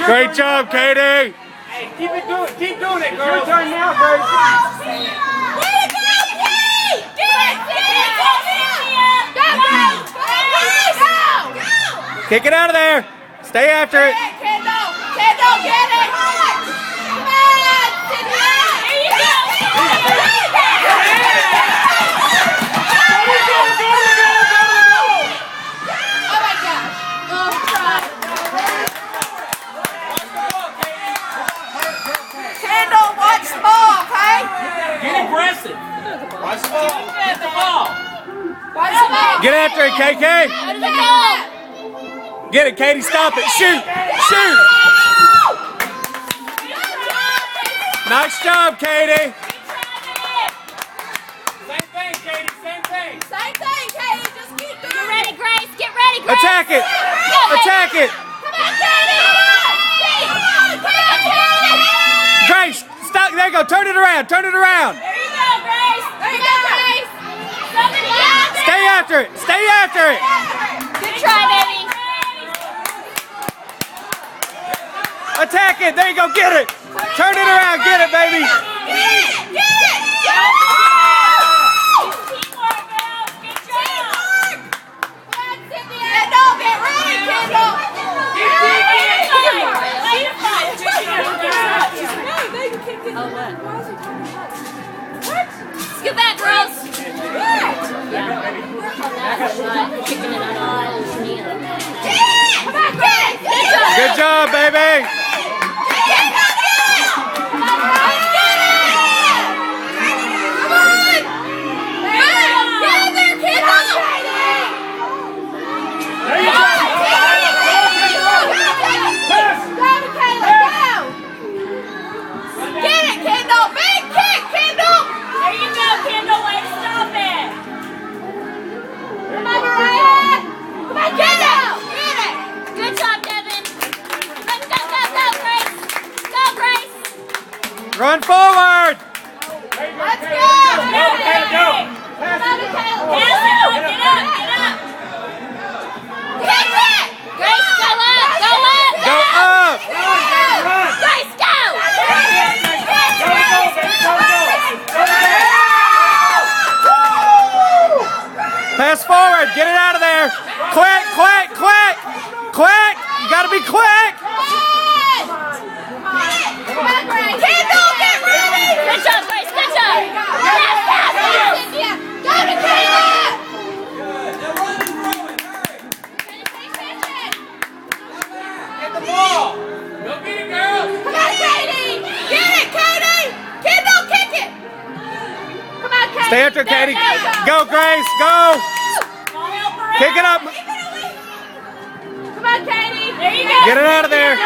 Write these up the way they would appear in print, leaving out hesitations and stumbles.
Great job, Katie. Hey, keep doing it, girl. Your turn now, Grace. Kick it out of there. Stay after it. Kendall, get it. Come on, there you go. Oh my gosh. Oh, try. Kendall, watch the ball, okay? Get aggressive. Watch the ball. Get the ball. Watch the ball. Get after it, KK. Get it, Katie. Stop it. Shoot. Shoot. Nice job, Katie. Same thing, Katie. Same thing. Same thing, Katie. Just keep doing it. Get ready, Grace. Get ready, Grace. Attack it. Attack it. Come on, Katie. Come on, Katie. Grace, stop. There you go. Turn it around. Turn it around. There you go, Grace. There you go, Grace. Somebody out there. Stay after it. Stay after it. Good try, baby. Attack it. There you go. Get it. Turn it around. Get it, baby. Get it. Teamwork, girls. Good job. Come on, Cynthia. Kendall, get ready, Kendall. Let's get back, girls. Kicking it out. Come on, get it. Good job, baby. Run forward! Let's go! Go! Get up. Kick it! Grace, go up. Go up. Go up! Grace, go. Pass forward. Get it out of there. Quick, quick, quick! Quick! You gotta be quick! Kendall, get ready! Good job, Grace. Good job. Cynthia, go to Caleb! Get the ball. Go get it, girls. Come on, Katie! Get it, Katie! Kendall, kick it! Come on, Katie! Stay after Katie. Go, Grace. Go! Kick it up. Come on, Katie! There you go. Get it out of there.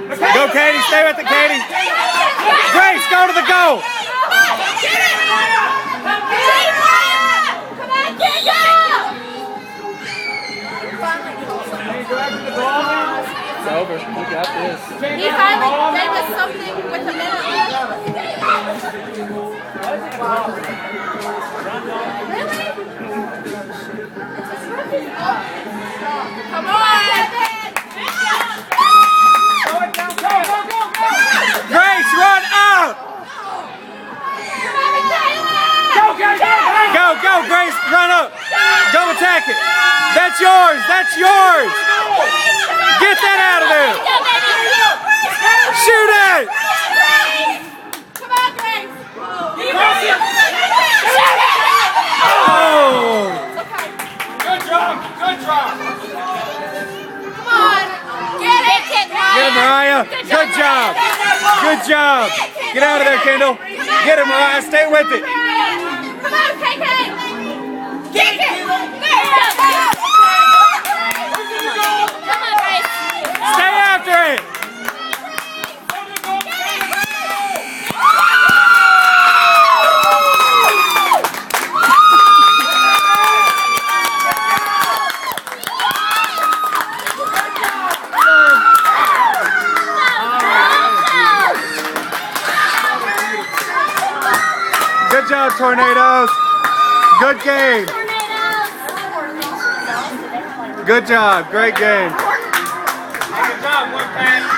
Go, Katie. Stay with it, Katie. Grace, go to the goal. Come on, get it! Come on, get it! It's over. We got this. He finally gave us something with a minute left. Really? Come on! Grace, run out! Go, go, Grace, run up. Go attack it. That's yours. That's yours. Get that out of there. Shoot it. Come on, Grace! Oh. Good job. Good job. Come on! Get it! Get it, Mariah. Good job. Good job. Get out of there, Kendall. Get it, Mariah. Stay with it. Come on, KK! Kick it! Come on, Grace. Stay after it. Good job, Tornadoes. Good game. Good job. Great game. Wolfpack.